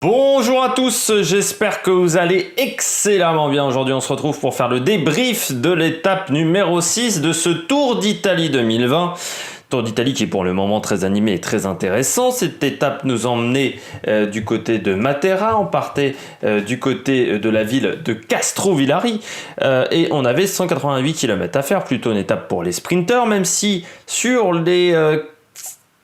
Bonjour à tous, j'espère que vous allez excellemment bien. Aujourd'hui, on se retrouve pour faire le débrief de l'étape numéro 6 de ce Tour d'Italie 2020. Tour d'Italie qui est pour le moment très animé et très intéressant. Cette étape nous emmenait du côté de Matera, on partait du côté de la ville de Castrovillari et on avait 188 km à faire, plutôt une étape pour les sprinters, même si sur les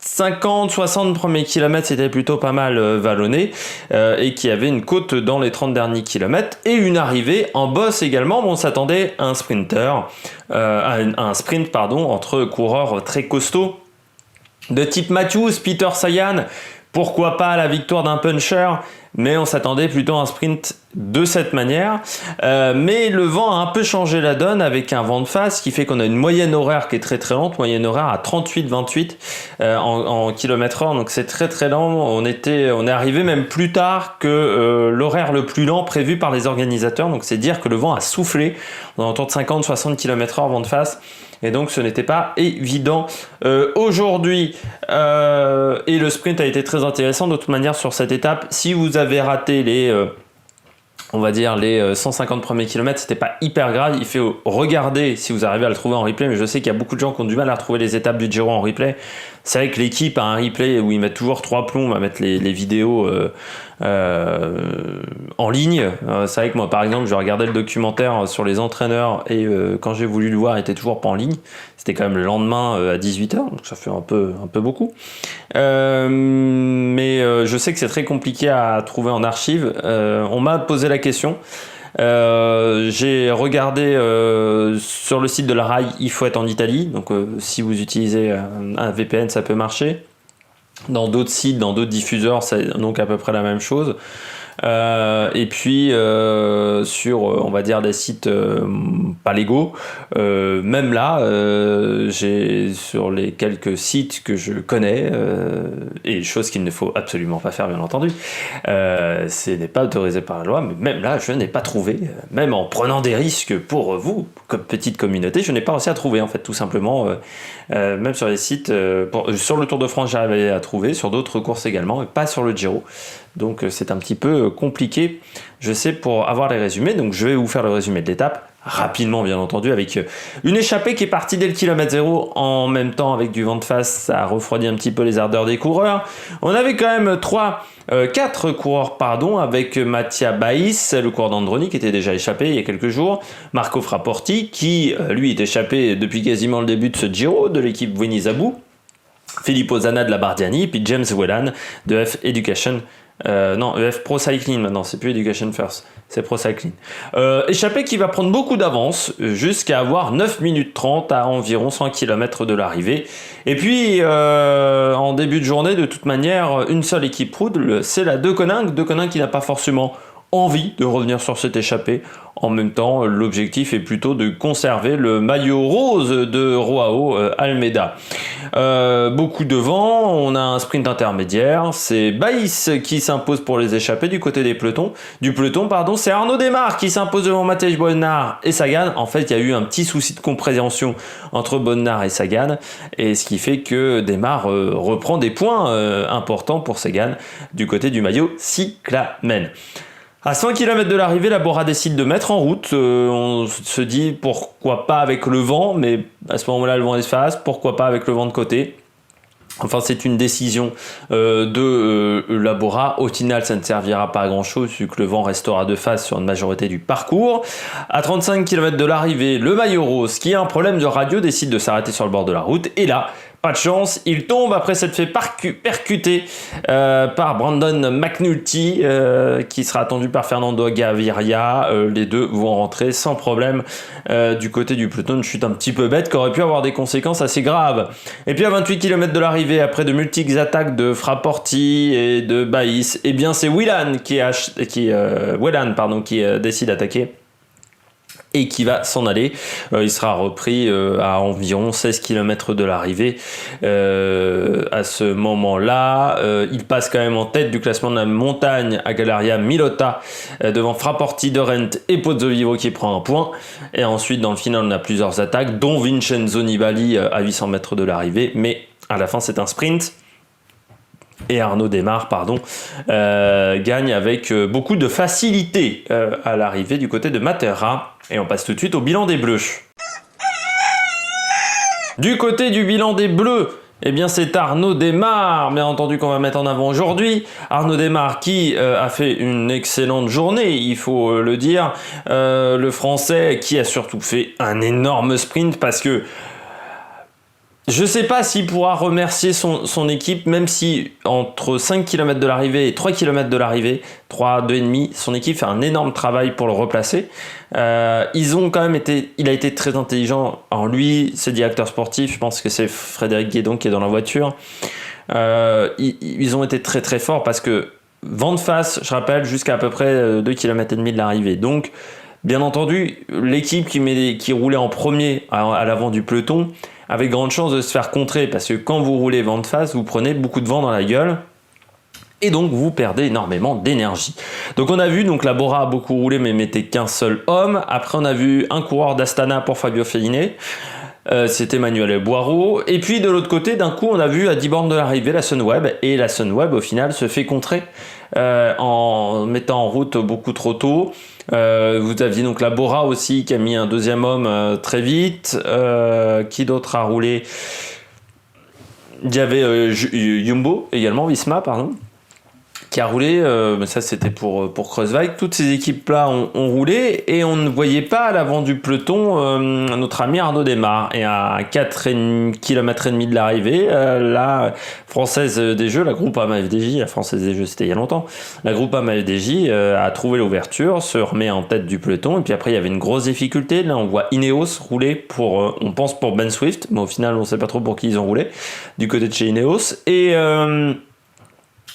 50-60 premiers kilomètres, c'était plutôt pas mal vallonné et qui avait une côte dans les 30 derniers kilomètres et une arrivée en bosse également. Bon, on s'attendait à un sprint entre coureurs très costauds de type Matthews, Peter Sagan, pourquoi pas la victoire d'un puncher, mais on s'attendait plutôt à un sprint de cette manière. Mais le vent a un peu changé la donne avec un vent de face qui fait qu'on a une moyenne horaire qui est très très lente, moyenne horaire à 38-28 en km/h, donc c'est très très lent. On est arrivé même plus tard que l'horaire le plus lent prévu par les organisateurs, donc c'est dire que le vent a soufflé. On est autour de 50-60 km/h vent de face. Et donc ce n'était pas évident aujourd'hui. Et le sprint a été très intéressant de toute manière sur cette étape. Si vous avez raté les 150 premiers kilomètres, c'était pas hyper grave. Il faut regarder si vous arrivez à le trouver en replay, mais je sais qu'il y a beaucoup de gens qui ont du mal à retrouver les étapes du Giro en replay. C'est vrai que l'équipe a un replay où ils mettent toujours 3 plombs à mettre les vidéos en ligne. C'est vrai que moi, par exemple, je regardais le documentaire sur les entraîneurs et quand j'ai voulu le voir, il était toujours pas en ligne. C'était quand même le lendemain à 18h, donc ça fait un peu beaucoup. Mais je sais que c'est très compliqué à trouver en archive. On m'a posé la question. J'ai regardé sur le site de la RAI, il faut être en Italie, donc si vous utilisez un VPN, ça peut marcher. Dans d'autres sites, dans d'autres diffuseurs, c'est donc à peu près la même chose. Et puis sur on va dire des sites pas légaux, même là j'ai sur les quelques sites que je connais et chose qu'il ne faut absolument pas faire bien entendu, ce n'est pas autorisé par la loi, mais même là je n'ai pas trouvé, même en prenant des risques pour vous comme petite communauté, je n'ai pas réussi à trouver en fait, tout simplement. Même sur les sites sur le Tour de France j'arrivais à trouver, sur d'autres courses également, et pas sur le Giro. Donc c'est un petit peu compliqué, je sais, pour avoir les résumés. Donc je vais vous faire le résumé de l'étape, rapidement bien entendu, avec une échappée qui est partie dès le kilomètre 0, en même temps avec du vent de face, ça a refroidi un petit peu les ardeurs des coureurs. On avait quand même 4 coureurs, avec Mattia Baïs, le coureur d'Androni qui était déjà échappé il y a quelques jours, Marco Fraporti qui lui est échappé depuis quasiment le début de ce Giro, de l'équipe Venizabu, Filippo Zana de la Bardiani, et puis James Whelan de F Education. EF Pro Cycling maintenant, c'est plus Education First, c'est Pro Cycling. Échappé qui va prendre beaucoup d'avance jusqu'à avoir 9 minutes 30 à environ 100 km de l'arrivée. Et puis en début de journée, de toute manière, une seule équipe roule, c'est la De Koninck qui n'a pas forcément envie de revenir sur cette échappée. En même temps, l'objectif est plutôt de conserver le maillot rose de Joao Almeida. Beaucoup de vent, on a un sprint intermédiaire, c'est Baïs qui s'impose pour les échappées du côté du peloton, c'est Arnaud Démare qui s'impose devant Matej Bonnard et Sagan. En fait, il y a eu un petit souci de compréhension entre Bonnard et Sagan, et ce qui fait que Démare reprend des points importants pour Sagan du côté du maillot cyclamen. À 100 km de l'arrivée, la Bora décide de mettre en route. On se dit pourquoi pas avec le vent, mais à ce moment-là, le vent est de face. Pourquoi pas avec le vent de côté? Enfin, c'est une décision de la Bora. Au final, ça ne servira pas à grand-chose vu que le vent restera de face sur une majorité du parcours. À 35 km de l'arrivée, le maillot rose, qui a un problème de radio, décide de s'arrêter sur le bord de la route. Et là, pas de chance, il tombe après s'être fait percuter par Brandon McNulty qui sera attendu par Fernando Gaviria. Les deux vont rentrer sans problème du côté du peloton. Une chute un petit peu bête qui aurait pu avoir des conséquences assez graves. Et puis à 28 km de l'arrivée, après de multiples attaques de Fraporti et de Baïs, eh bien c'est Whelan qui décide d'attaquer et qui va s'en aller. Il sera repris à environ 16 km de l'arrivée. À ce moment-là, il passe quand même en tête du classement de la montagne à Galeria Milota, devant Fraporti, Dorent et Pozzovivo qui prend un point. Et ensuite, dans le final, on a plusieurs attaques, dont Vincenzo Nibali à 800 mètres de l'arrivée. Mais à la fin, c'est un sprint. et Arnaud Démare, gagne avec beaucoup de facilité à l'arrivée du côté de Matera. Et on passe tout de suite au bilan des Bleus. Du côté du bilan des Bleus, eh bien c'est Arnaud Démare, bien entendu, qu'on va mettre en avant aujourd'hui. Arnaud Démare qui a fait une excellente journée, il faut le dire. Le Français qui a surtout fait un énorme sprint parce que je ne sais pas s'il pourra remercier son équipe, même si entre 5 km de l'arrivée et 3 km de l'arrivée, 3, 2,5, son équipe fait un énorme travail pour le replacer. Ils ont quand même il a été très intelligent. Alors lui, c'est directeur sportif, je pense que c'est Frédéric Guédon qui est dans la voiture. Ils ont été très très forts parce que vent de face, je rappelle, jusqu'à à peu près 2 km et demi de l'arrivée. Donc, bien entendu, l'équipe qui roulait en premier à l'avant du peloton avait grande chance de se faire contrer parce que quand vous roulez vent de face, vous prenez beaucoup de vent dans la gueule et donc vous perdez énormément d'énergie. Donc on a vu, donc la Bora a beaucoup roulé mais mettait qu'un seul homme. Après on a vu un coureur d'Astana pour Fabio Fellini. C'était Manuel Boiro. Et puis de l'autre côté, d'un coup, on a vu à 10 bornes de l'arrivée la Sunweb. Et la Sunweb, au final, se fait contrer en mettant en route beaucoup trop tôt. Vous aviez donc la Bora aussi qui a mis un deuxième homme très vite. Qui d'autre a roulé? Il y avait Jumbo également, Visma, pardon, qui a roulé, mais ça c'était pour Kreuzweig. Toutes ces équipes-là ont roulé et on ne voyait pas à l'avant du peloton notre ami Arnaud Démare. Et à 4,5 km de l'arrivée, la Française des Jeux, la Groupama FDJ, la Française des Jeux c'était il y a longtemps, la Groupama FDJ a trouvé l'ouverture, se remet en tête du peloton, et puis après il y avait une grosse difficulté. Là on voit Ineos rouler on pense pour Ben Swift, mais au final on ne sait pas trop pour qui ils ont roulé, du côté de chez Ineos. Et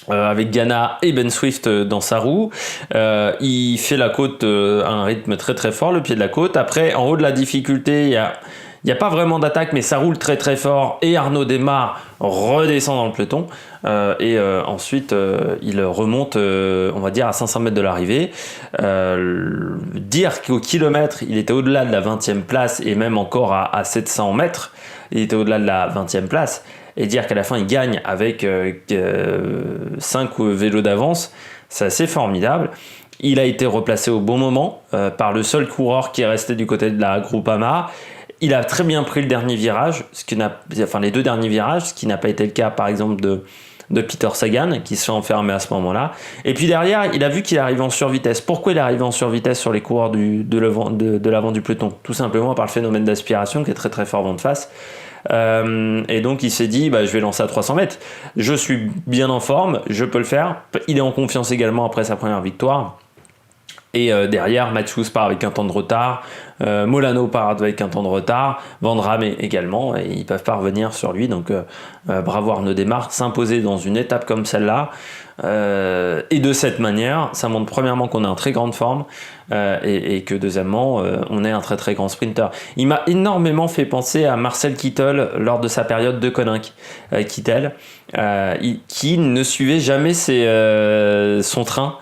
avec Ghana et Ben Swift dans sa roue, il fait la côte à un rythme très très fort, le pied de la côte. Après, en haut de la difficulté, il y a pas vraiment d'attaque, mais ça roule très très fort. Et Arnaud Démare redescend dans le peloton. Ensuite, il remonte, on va dire, à 500 mètres de l'arrivée. Dire qu'au kilomètre, il était au-delà de la 20e place et même encore à 700 mètres, il était au-delà de la 20e place. Et dire qu'à la fin il gagne avec 5 vélos d'avance, c'est assez formidable. Il a été replacé au bon moment par le seul coureur qui est resté du côté de la Groupama. Il a très bien pris le dernier virage, les deux derniers virages, ce qui n'a pas été le cas par exemple de Peter Sagan qui se fait enfermer à ce moment-là. Et puis derrière, il a vu qu'il arrivait en survitesse. Pourquoi il est arrivé en survitesse sur les coureurs de l'avant du peloton? Tout simplement par le phénomène d'aspiration qui est très très fort vent de face. Et donc il s'est dit je vais lancer à 300 mètres, je suis bien en forme, je peux le faire. Il est en confiance également après sa première victoire. Et derrière, Matthews part avec un temps de retard, Molano part avec un temps de retard, Van Rame également, et ils peuvent pas revenir sur lui. Donc bravo Arnaud Démare, s'imposer dans une étape comme celle-là, et de cette manière, ça montre premièrement qu'on est en très grande forme, et que deuxièmement, on est un très très grand sprinter. Il m'a énormément fait penser à Marcel Kittel lors de sa période de Koninck. Kittel, qui ne suivait jamais son train.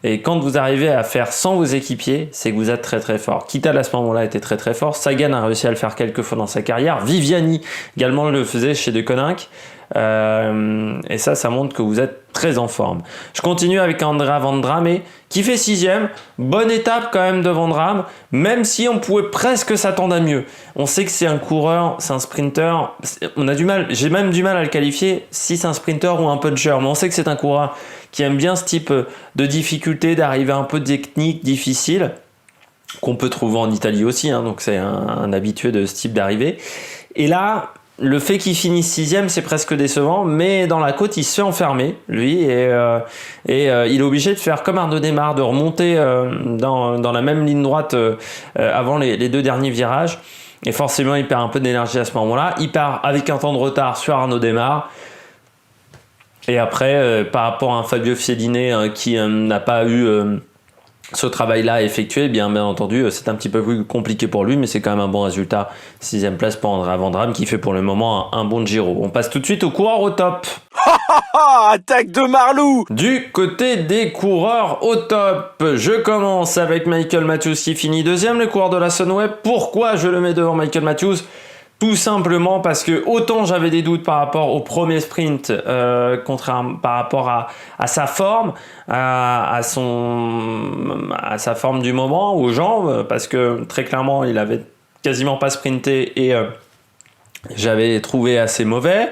Et quand vous arrivez à faire sans vos équipiers, c'est que vous êtes très très fort. Kittel à ce moment-là était très très fort. Sagan a réussi à le faire quelques fois dans sa carrière. Viviani également le faisait chez De Koninck. Et ça montre que vous êtes très en forme. Je continue avec Andrea Van Drame qui fait 6ème. Bonne étape quand même de Van Drame, même si on pouvait presque s'attendre à mieux. On sait que c'est un coureur, c'est un sprinter. J'ai même du mal à le qualifier si c'est un sprinter ou un puncher, mais on sait que c'est un coureur qui aime bien ce type de difficulté, d'arriver un peu technique, difficile, qu'on peut trouver en Italie aussi, donc c'est un habitué de ce type d'arrivée. Et là, le fait qu'il finisse 6ème, c'est presque décevant, mais dans la côte, il se fait enfermer, lui, et il est obligé de faire comme Arnaud Démare, de remonter dans la même ligne droite avant les deux derniers virages, et forcément, il perd un peu d'énergie à ce moment-là. Il part avec un temps de retard sur Arnaud Démare, et après, par rapport à un Fabio Fellini qui n'a pas eu ce travail-là à effectuer, bien entendu, c'est un petit peu plus compliqué pour lui, mais c'est quand même un bon résultat. 6ème place pour Andrea Van Drame qui fait pour le moment un bon Giro. On passe tout de suite aux coureurs au top. Attaque de Marlou! Du côté des coureurs au top, je commence avec Michael Matthews qui finit 2ème, le coureur de la Sunweb. Pourquoi je le mets devant Michael Matthews? Tout simplement parce que autant j'avais des doutes par rapport au premier sprint, par rapport à sa forme, à sa forme du moment, aux jambes, parce que très clairement il avait quasiment pas sprinté et j'avais trouvé assez mauvais.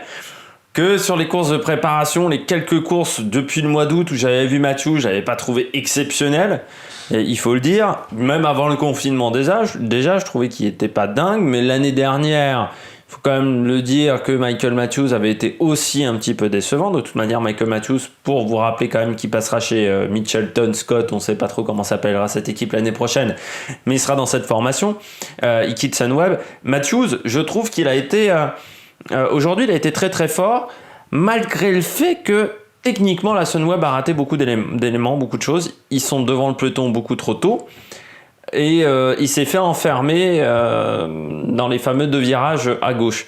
Que sur les courses de préparation, les quelques courses depuis le mois d'août où j'avais vu Mathieu, je n'avais pas trouvé exceptionnel. Et il faut le dire, même avant le confinement déjà je trouvais qu'il n'était pas dingue, mais l'année dernière, il faut quand même le dire que Michael Matthews avait été aussi un petit peu décevant. De toute manière, Michael Matthews, pour vous rappeler quand même qu'il passera chez Mitchelton Scott, on ne sait pas trop comment s'appellera cette équipe l'année prochaine, mais il sera dans cette formation. Il quitte Sunweb. Matthews, je trouve qu'il a été... aujourd'hui, il a été très très fort, malgré le fait que techniquement, la Sunweb a raté beaucoup d'éléments, beaucoup de choses. Ils sont devant le peloton beaucoup trop tôt. Et il s'est fait enfermer dans les fameux 2 virages à gauche.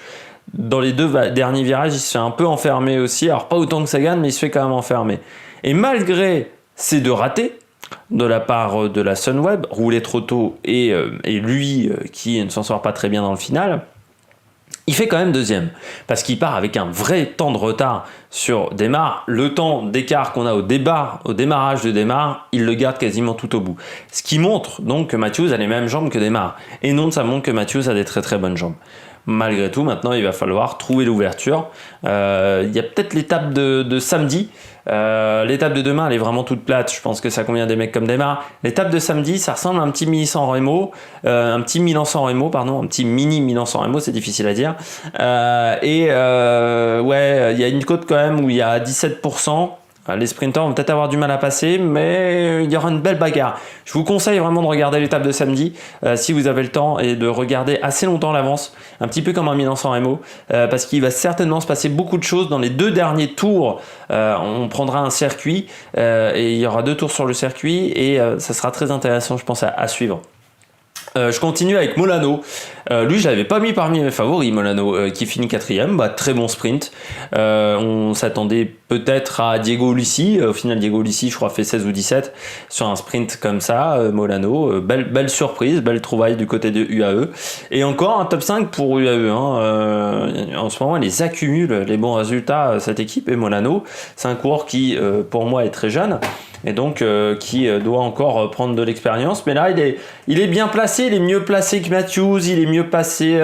Dans les 2 derniers virages, il se fait un peu enfermer aussi. Alors, pas autant que Sagan, mais il se fait quand même enfermer. Et malgré ces 2 ratés, de la part de la Sunweb, rouler trop tôt, et lui qui ne s'en sort pas très bien dans le final, il fait quand même 2e, parce qu'il part avec un vrai temps de retard sur Démarre. Le temps d'écart qu'on a au démarrage de Démarre, il le garde quasiment tout au bout. Ce qui montre donc que Matthews a les mêmes jambes que Démarre. Et non, ça montre que Matthews a des très très bonnes jambes. Malgré tout, maintenant, il va falloir trouver l'ouverture. Il y a peut-être l'étape de samedi. L'étape de demain, elle est vraiment toute plate. Je pense que ça convient des mecs comme Démarre. L'étape de samedi, ça ressemble à un petit Milan-San Remo, un petit mini Milan-San Remo, c'est difficile à dire. Ouais, il y a une côte quand même où il y a 17%. Les sprinters vont peut-être avoir du mal à passer, mais il y aura une belle bagarre. Je vous conseille vraiment de regarder l'étape de samedi, si vous avez le temps, et de regarder assez longtemps à l'avance, un petit peu comme un Milan-San Remo, parce qu'il va certainement se passer beaucoup de choses dans les 2 derniers tours. On prendra un circuit, et il y aura 2 tours sur le circuit, et ça sera très intéressant, je pense, à suivre. Je continue avec Molano. Lui, je l'avais pas mis parmi mes favoris, Molano, qui finit 4e. Très bon sprint. On s'attendait peut-être à Diego Ulissi. Au final, Diego Ulissi, je crois, fait 16 ou 17 sur un sprint comme ça. Molano, belle surprise, belle trouvaille du côté de UAE. Et encore un top 5 pour UAE. En ce moment, ils accumulent les bons résultats, cette équipe. Et Molano, c'est un coureur qui, pour moi, est très jeune. Et donc qui doit encore prendre de l'expérience, mais là il est bien placé, il est mieux placé que Matthews, il est mieux placé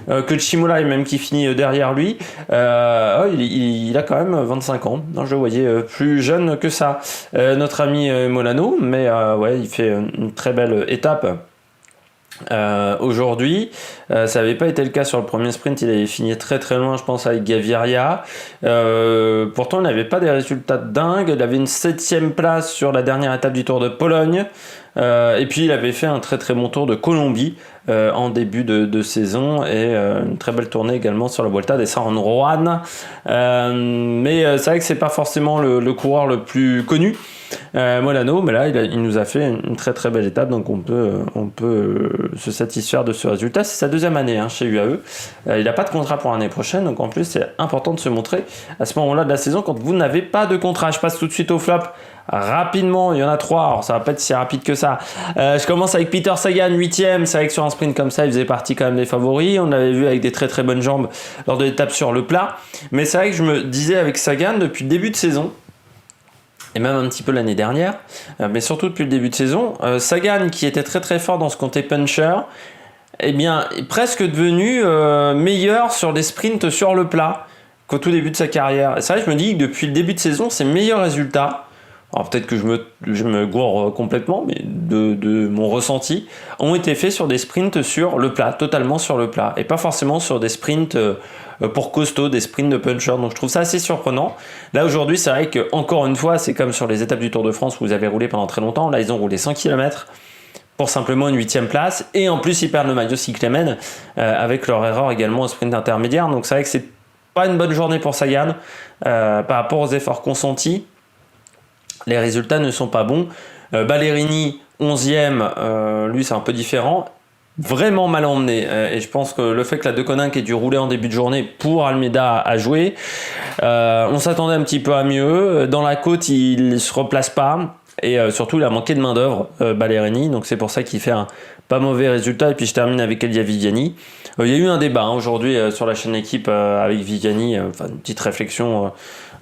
que Chimolai, même qui finit derrière lui. Il a quand même 25 ans, non, je le voyais plus jeune que ça, notre ami Molano, mais ouais, il fait une très belle étape. Aujourd'hui, ça n'avait pas été le cas sur le premier sprint, il avait fini très très loin, je pense, avec Gaviria. Pourtant, il n'avait pas des résultats dingues. Il avait une 7e place sur la dernière étape du Tour de Pologne. Et puis, il avait fait un très très bon Tour de Colombie en début de saison, et une très belle tournée également sur la Vuelta de San Juan. Mais c'est vrai que c'est pas forcément le coureur le plus connu. Molano, mais là il nous a fait une très très belle étape, donc on peut se satisfaire de ce résultat. C'est sa 2e année chez UAE. Il n'a pas de contrat pour l'année prochaine, donc en plus c'est important de se montrer à ce moment-là de la saison quand vous n'avez pas de contrat. Je passe tout de suite au flop. Rapidement, il y en a 3, alors ça va pas être si rapide que ça. Je commence avec Peter Sagan, 8e. C'est vrai que sur un sprint comme ça, il faisait partie quand même des favoris. On l'avait vu avec des très très bonnes jambes lors de l'étape sur le plat. Mais c'est vrai que je me disais avec Sagan depuis le début de saison, et même un petit peu l'année dernière, mais surtout depuis le début de saison, Sagan, qui était très très fort dans ce côté puncher, eh bien, est presque devenu meilleur sur des sprints sur le plat qu'au tout début de sa carrière. Et c'est vrai que je me dis que depuis le début de saison, ses meilleurs résultats, alors peut-être que je me gourre complètement, mais de mon ressenti, ont été faits sur des sprints sur le plat, totalement sur le plat, et pas forcément sur des sprints pour costaud, des sprints de puncher. Donc je trouve ça assez surprenant. Là aujourd'hui, c'est vrai que encore une fois, c'est comme sur les étapes du Tour de France où vous avez roulé pendant très longtemps. Là, ils ont roulé 100 km pour simplement une 8e place, et en plus ils perdent le maillot cyclamen avec leur erreur également au sprint intermédiaire. Donc c'est vrai que c'est pas une bonne journée pour Sagan par rapport aux efforts consentis. Les résultats ne sont pas bons. Ballerini, 11e, lui c'est un peu différent. Vraiment mal emmené. Et je pense que le fait que la Deceuninck ait dû rouler en début de journée pour Almeida a joué. On s'attendait un petit peu à mieux. Dans la côte, il ne se replace pas. Et surtout, il a manqué de main-d'œuvre, Ballerini. Donc, c'est pour ça qu'il fait un pas mauvais résultat. Et puis, je termine avec Elia Viviani. Il y a eu un débat aujourd'hui sur la chaîne Équipe avec Viviani, une petite réflexion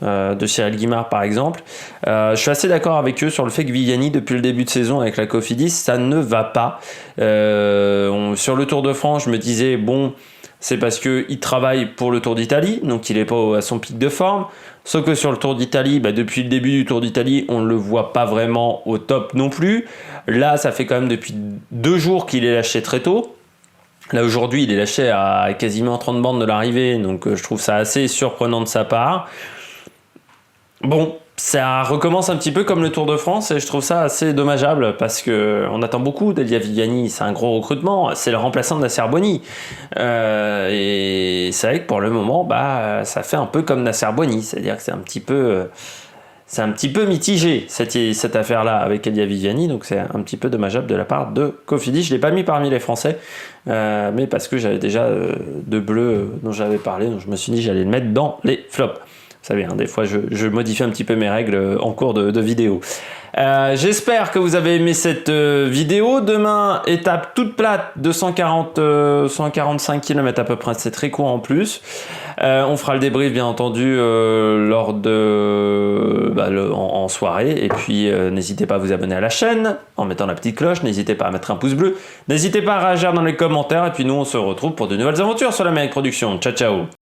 de Cyril Guimard, par exemple. Je suis assez d'accord avec eux sur le fait que Viviani, depuis le début de saison avec la Cofidis, ça ne va pas. Sur le Tour de France, je me disais, bon, c'est parce qu'il travaille pour le Tour d'Italie, donc il n'est pas à son pic de forme. Sauf que sur le Tour d'Italie, depuis le début du Tour d'Italie, on ne le voit pas vraiment au top non plus. Là, ça fait quand même depuis 2 jours qu'il est lâché très tôt. Là, aujourd'hui, il est lâché à quasiment 30 bornes de l'arrivée, donc je trouve ça assez surprenant de sa part. Bon, ça recommence un petit peu comme le Tour de France et je trouve ça assez dommageable parce qu'on attend beaucoup d'Elia Viviani, c'est un gros recrutement, c'est le remplaçant de Nasser Boigny. Et c'est vrai que pour le moment, ça fait un peu comme Nasser Boigny, c'est-à-dire que c'est un petit peu mitigé cette affaire-là avec Elia Viviani, donc c'est un petit peu dommageable de la part de Cofidis. Je ne l'ai pas mis parmi les Français, mais parce que j'avais déjà deux bleus dont j'avais parlé, donc je me suis dit que j'allais le mettre dans les flops. Vous savez, des fois je modifie un petit peu mes règles en cours de vidéo. J'espère que vous avez aimé cette vidéo. Demain, étape toute plate de 145 km à peu près, c'est très court en plus. On fera le débrief bien entendu lors de en soirée. Et puis n'hésitez pas à vous abonner à la chaîne en mettant la petite cloche. N'hésitez pas à mettre un pouce bleu. N'hésitez pas à réagir dans les commentaires. Et puis nous on se retrouve pour de nouvelles aventures sur l'Amérique Production. Ciao ciao.